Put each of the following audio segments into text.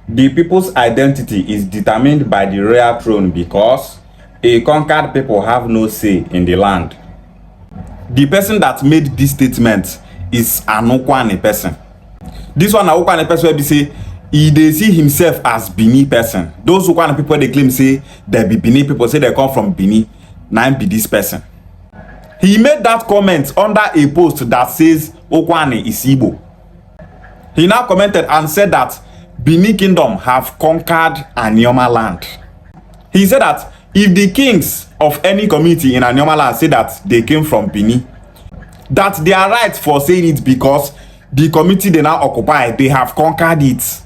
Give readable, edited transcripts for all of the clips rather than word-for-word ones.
The people's identity is determined by the royal throne because a conquered people have no say in the land. The person that made this statement is an Okwane person. This one, an Okwane person, will be say they see himself as Bini person. Those Okwane people, they claim say they be Bini people, say they come from Bini. Now be this person. He made that comment under a post that says Okwane is Igbo. He now commented and said that Benin Kingdom have conquered Anioma land. He said that if the kings of any community in Anioma land say that they came from Bini, that they are right for saying it because the community they now occupy, they have conquered it.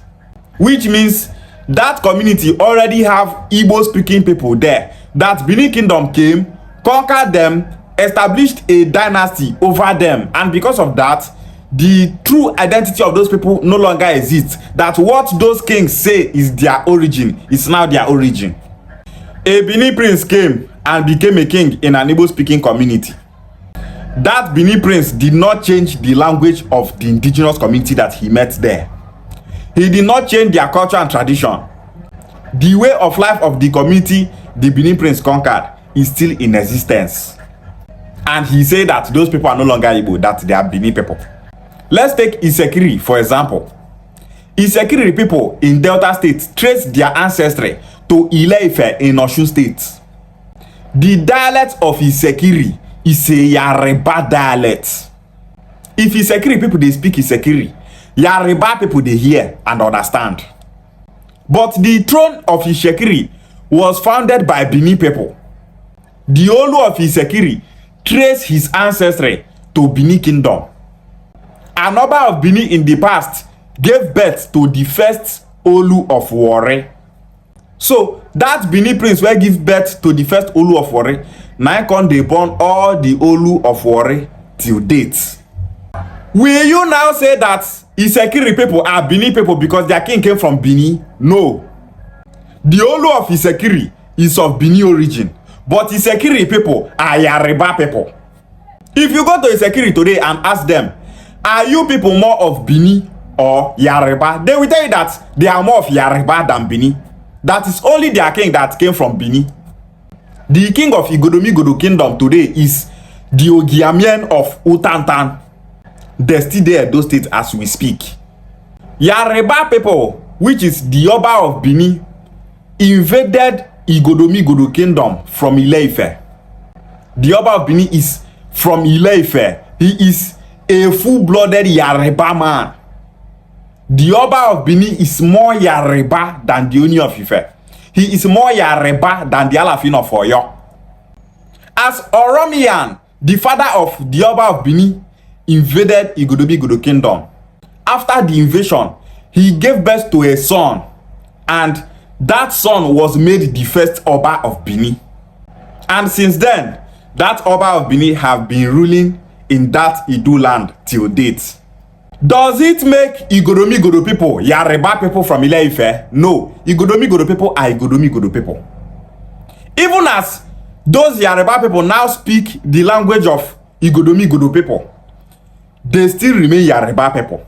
Which means that community already have Igbo speaking people there. That Benin Kingdom came, conquered them, established a dynasty over them, and because of that, the true identity of those people no longer exists. That what those kings say is their origin is now their origin. A Bini prince came and became a king in an Igbo speaking community. That Bini prince did not change the language of the indigenous community that he met there. He did not change their culture and tradition. The way of life of the community the Bini prince conquered is still in existence. And he said that those people are no longer Igbo, that they are Bini people. Let's take Isekiri for example. Isekiri people in Delta State trace their ancestry to Ile-Ife in Osun State. The dialect of Isekiri is a Yoruba dialect. If Isekiri people they speak Isekiri, Yoruba people they hear and understand. But the throne of Isekiri was founded by Bini people. The Olu of Isekiri trace his ancestry to Benin Kingdom. A number of Bini in the past gave birth to the first Olu of Warri. So that Bini prince will give birth to the first Olu of Warri. Now can they born all the Olu of Warri till date. Will you now say that Isekiri people are Bini people because their king came from Bini? No. The Olu of Isekiri is of Bini origin, but Isekiri people are Yoruba people. If you go to Isekiri today and ask them, are you people more of Bini or Yoruba? They will tell you that they are more of Yoruba than Bini. That is only their king that came from Bini. The king of Igbo Kingdom today is the Ogiamien of Utantan. They still there in those states as we speak. Yoruba people, which is the Oba of Bini, invaded Igbo Kingdom from Ile-Ife. The Oba of Bini is from Ile-Ife. He is a full-blooded Yoruba man. The Oba of Bini is more Yoruba than the Oni of Ife. He is more Yoruba than the Alafin of Oyo. As Oromiyan, the father of the Oba of Bini, invaded Igbo Kingdom. After the invasion, he gave birth to a son, and that son was made the first Oba of Bini. And since then, that Oba of Bini have been ruling in that Idu land till date. Does it make Igbo people Yoruba people from Ile-Ife? No. Igbo people are Igbo people. Even as those Yoruba people now speak the language of Igbo people, they still remain Yoruba people.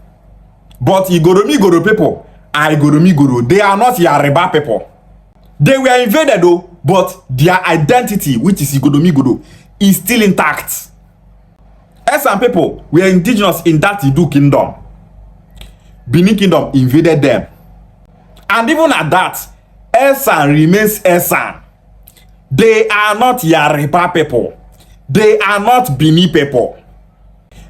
But Igbo people are Igbo. They are not Yoruba people. They were invaded though, but their identity, which is Igbo, is still intact. Some people were indigenous in that Idu kingdom. Benin Kingdom invaded them. And even at that, Esan remains Esan. They are not Yoruba people. They are not Bini people.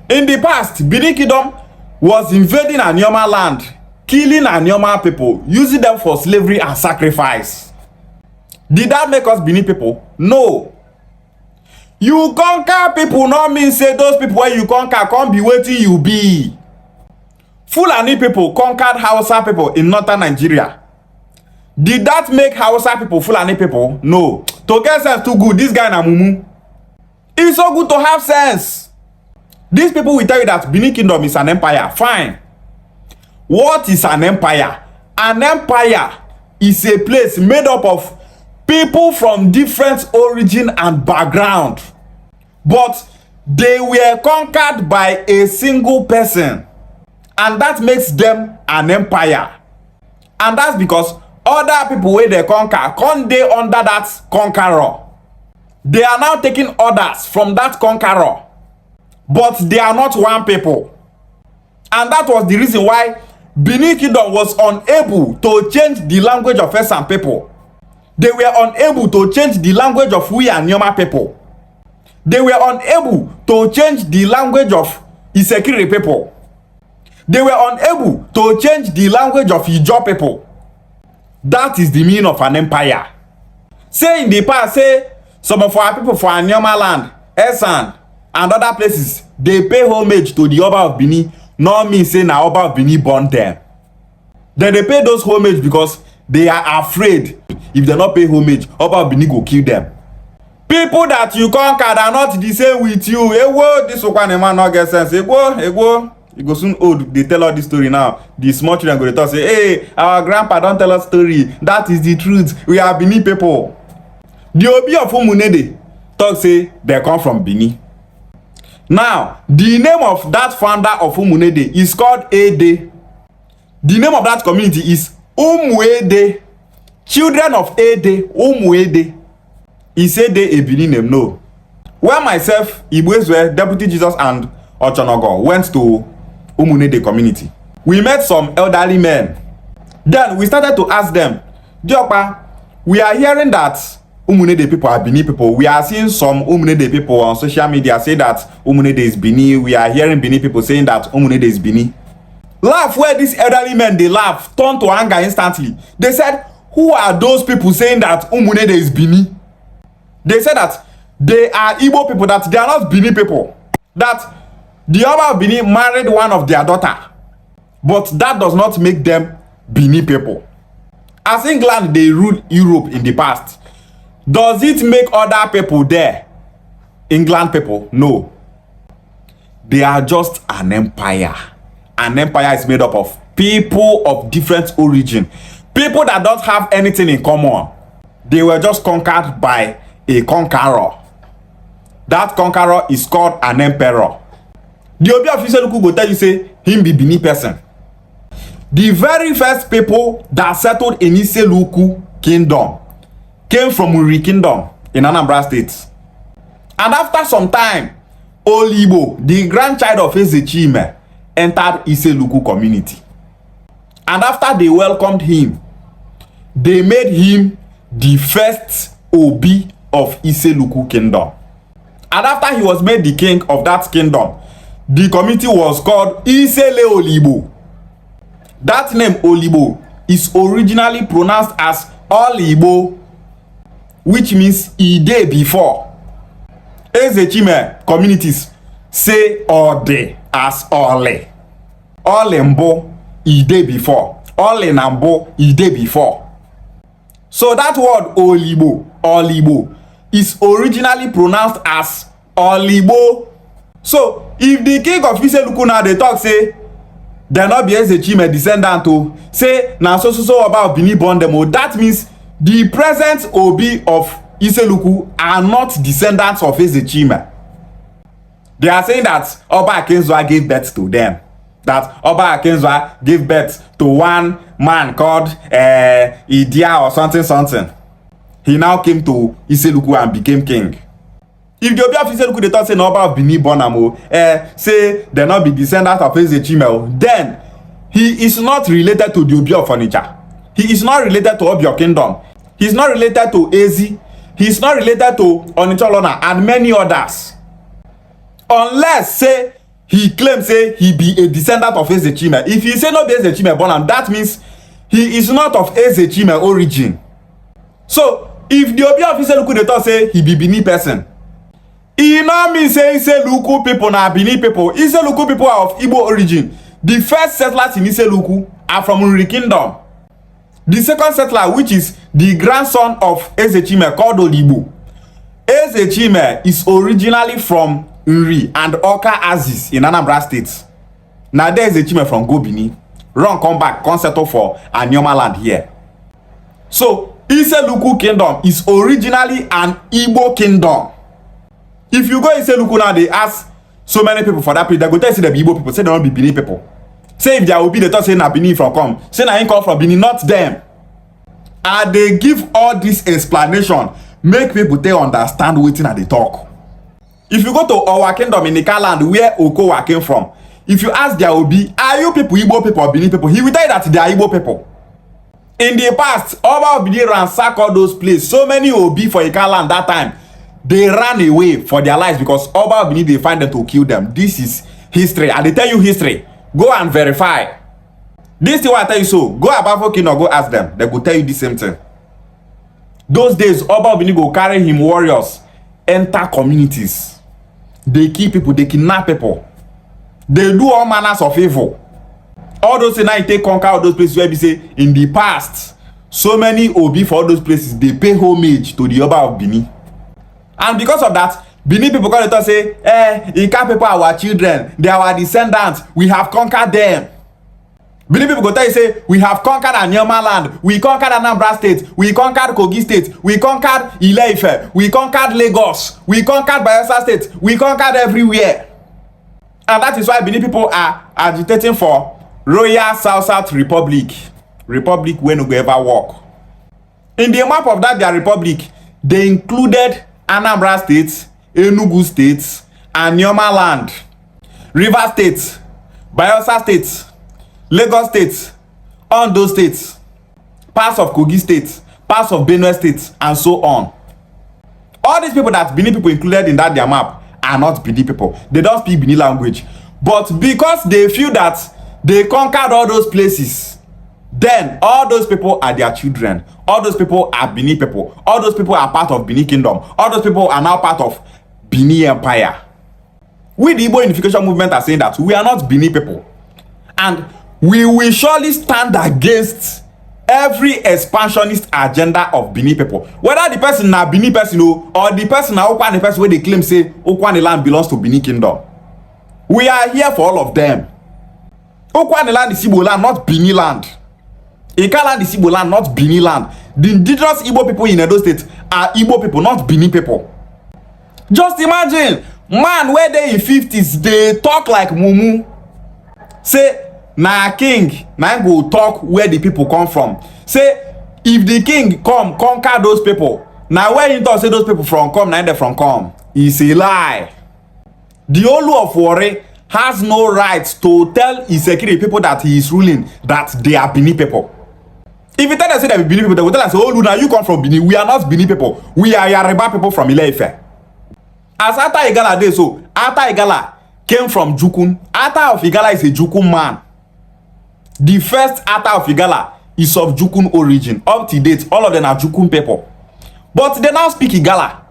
In the past, Benin Kingdom was invading Anioma land, killing Anioma people, using them for slavery and sacrifice. Did that make us Bini people? No. You conquer people not mean say those people where you conquer can't be waiting you be. Fulani people conquered Hausa people in northern Nigeria. Did that make Hausa people Fulani people? No. To get sense too good, this guy na mumu. It's so good to have sense. These people will tell you that Benin Kingdom is an empire. Fine. What is an empire? An empire is a place made up of people from different origin and background. But they were conquered by a single person. And that makes them an empire. And that's because other people wey dey conquer come dey under that conqueror. They are now taking orders from that conqueror, but they are not one people. And that was the reason why Benin Kingdom was unable to change the language of Esan people. They were unable to change the language of we Anioma people. They were unable to change the language of Isekiri people. They were unable to change the language of Ijo people. That is the meaning of an empire. Say in the past, say some of our people for Anioma land, Esan, and other places, they pay homage to the Oba of Bini. No mean say na Oba of Bini born them. Then they pay those homage because they are afraid if they not pay homage, Oba of Bini go kill them. People that you conquered are not the same with you. Ewo, this one man not get sense. Ewo. You go soon old. They tell all this story now. The small children go to talk say, hey, our grandpa don't tell us story. That is the truth. We are Bini people. The Obi of Umunede talk say they come from Bini. Now, the name of that founder of Umunede is called Ede. The name of that community is Umuede. Children of Ede, Umuede. He said they a Bini name, no. When myself, Igbo, Deputy Jesus, and Ochonogo went to Umunede community, we met some elderly men. Then we started to ask them, Diopa, we are hearing that Umunede people are Bini people. We are seeing some Umunede people on social media say that Umunede is Bini. We are hearing Bini people saying that Umunede is Bini. Laugh where these elderly men, they laugh, turn to anger instantly. They said, who are those people saying that Umunede is Bini? They said that they are Igbo people, that they are not Bini people. That the Oba of Bini married one of their daughter. But that does not make them Bini people. As England, they ruled Europe in the past. Does it make other people there England people? No. They are just an empire. An empire is made up of people of different origin. People that don't have anything in common. They were just conquered by a conqueror. That conqueror is called an emperor. The Obi of Iseluku go tell you say him be Bini person. The very first people that settled in Iseluku Kingdom came from Uri Kingdom in Anambra State. And after some time, Olibo, the grandchild of Ezechime, entered Iseluku community. And after they welcomed him, they made him the first Obi of Iseluku Kingdom. And after he was made the king of that kingdom, the community was called Isele Olibo. That name Olibo is originally pronounced as Olibo, which means Ide before. Ezechime communities say Ode as Ole. Olembo Ide before. Olenambo Ide before. So that word Olibo is originally pronounced as Olibo. So if the king of Iseluku now they talk say they not be Ezechime descendant to say na so about Bini born them, that means the present Obi of Iseluku are not descendants of Ezechime. They are saying that Oba Akinzwa gave birth to them. That Oba Akinzwa gave birth to one man called Idia or something. He now came to Iseluku and became king. If the Obi of Iseluku they thought say no Oba of Bini born am say they not be descendants of Ezechime, then he is not related to the Obi of Onitsha. He is not related to Obi of Kingdom. He is not related to Ezi. He is not related to Onitsha Lona and many others. Unless say he claims say he be a descendant of Ezechime. If he say no be Ezechime born am, that means he is not of Ezechime origin. So if the Obi of Iseluku they talk say he be Bini person, e no mean say Iseluku people na Bini people. Iseluku people are of Igbo origin. The first settlers in Iseluku are from Uri Kingdom. The second settler, which is the grandson of Ezechime, called Olibo. Ezechime is originally from Uri and Oka Aziz in Anambra State. Now there Ezechime from Bini. Run come back, come settle for Anioma land here. So Iseluku Kingdom is originally an Igbo kingdom. If you go Iseluku now, they ask so many people for that place, they go tell you say they be Igbo people, say they don't be Bini people. Say if there will be the talk say na Bini from come, say na him come from Bini, not them. And they give all this explanation, make people they understand wetin I dey talk. If you go to our kingdom in Nika land where Okowa came from, if you ask their Obi, are you people Igbo people or Bini people? He will tell you that they are Igbo people. In the past, Oba of Bini ransack all those places. So many Obi for Ika land that time, they ran away for their lives because Oba of Bini, they find them to kill them. This is history. And they tell you history. Go and verify. This thing what I tell you so. Go about Kingdom, go ask them. They go tell you the same thing. Those days, Oba of Bini go carry him warriors, enter communities. They kill people, they kidnap people. They do all manners of evil. All those things now you take conquer all those places where we say in the past, so many Obi for all those places, they pay homage to the Oba of Bini. And because of that, Bini people come to say, Ika people are our children, they are our descendants, we have conquered them. Bini people go tell you say, we have conquered Anioma land, we conquered Anambra state, we conquered Kogi state, we conquered Ile-Ife, we conquered Lagos, we conquered Bayelsa state, we conquered everywhere. And that is why Bini people are agitating for Royal South Republic. Republic wey no go ever work. In the map of that their republic, they included Anambra state, Enugu state, Anioma land, Rivers state, Bayelsa state, Lagos state, Ondo state, parts of Kogi state, parts of Benue state, and so on. All these people that Bini people included in that their map are not Bini people. They don't speak Bini language. But because they feel that they conquered all those places, then all those people are their children. All those people are Bini people. All those people are part of Benin Kingdom. All those people are now part of Bini Empire. We, the Igbo unification movement, are saying that we are not Bini people. And we will surely stand against every expansionist agenda of Bini people. Whether the person na Bini person or the person na Okwane person where they claim say Okwane land belongs to Benin Kingdom. We are here for all of them. Okwane land is Igbo land, not Bini land. Ika land is Igbo land, not Bini land. The indigenous Igbo people in Edo State are Igbo people, not Bini people. Just imagine, man where they in 50s, they talk like mumu. Say, na king, na go talk where the people come from. Say, if the king come, conquer those people. Now where you talk say those people from come, na they from come. It's a lie. The Olu of Warri has no right to tell his security people that he is ruling that they are Bini people. If you tell them say they are Bini people, they will tell us, oh, now you come from Bini. We are not Bini people. We are Yoruba people from Ile-Ife. As Ata Igala did so, Ata Igala came from Jukun. Ata of Igala is a Jukun man. The first Ata of Igala is of Jukun origin. Up to date, all of them are Jukun people. But they now speak Igala.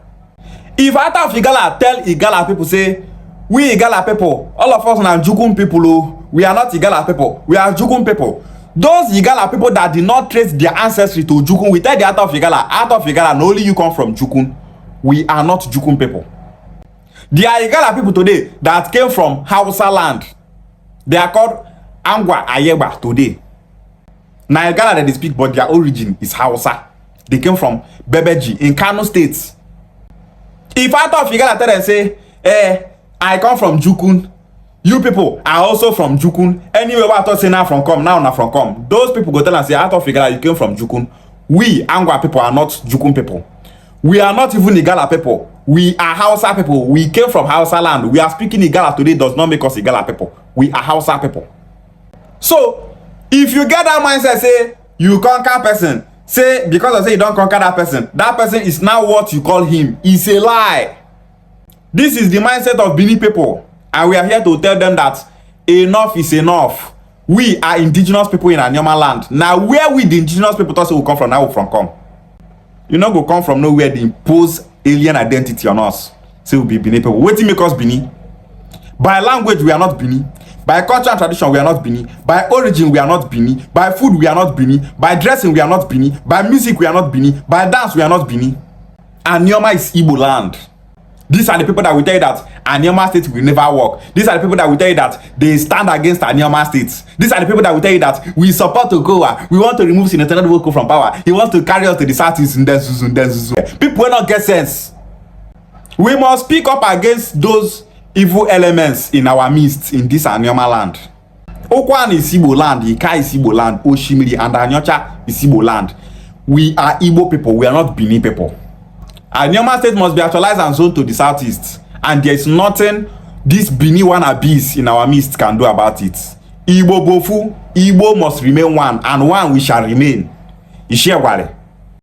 If Ata of Igala tell Igala people say, we Igala people, all of us are Jukun people, we are not Igala people, we are Jukun people. Those Igala people that did not trace their ancestry to Jukun, we tell the Ata of Igala, no only you come from Jukun. We are not Jukun people. There are Igala people today that came from Hausa land. They are called Angwa Ayeba today. Now Igala that they speak, but their origin is Hausa. They came from Bebeji in Kano State. If Ata of Igala tell them say, I come from Jukun. You people are also from Jukun. Anyway, what I thought say now from come, now not from come. Those people go tell and say, Ata of Igala, you came from Jukun. We, Angwa people, are not Jukun people. We are not even Igala people. We are Hausa people. We came from Hausa land. We are speaking Igala today does not make us Igala people. We are Hausa people. So, if you get that mindset, say, you conquer person, say, because I say you don't conquer that person is now what you call him. It's a lie. This is the mindset of Bini people. And we are here to tell them that enough is enough. We are indigenous people in Anioma land. Now, where we the indigenous people thought will come from, now we from come. You not go come from nowhere, they impose alien identity on us. Say we be Bini people. What make us Bini? By language, we are not Bini. By culture and tradition, we are not Bini. By origin, we are not Bini. By food, we are not Bini. By dressing, we are not Bini. By music, we are not Bini. By dance, we are not Bini. Anioma is Igbo land. These are the people that will tell you that Anioma state will never work. These are the people that will tell you that they stand against Anioma state. These are the people that will tell you that we support Okowa. We want to remove Senator Nwoko from power. He wants to carry us to the southeast. People will not get sense. We must speak up against those evil elements in our midst in this Anioma land. Okwan is Igbo land, Ika is Igbo land, Oshimiri and Anyocha is Igbo land. We are Igbo people, we are not Bini people. Anioma state must be actualized and zoned to the southeast, and there is nothing this Bini wannabes in our midst can do about it. Igbo bofu, Igbo must remain one, and one we shall remain. Ishiewale.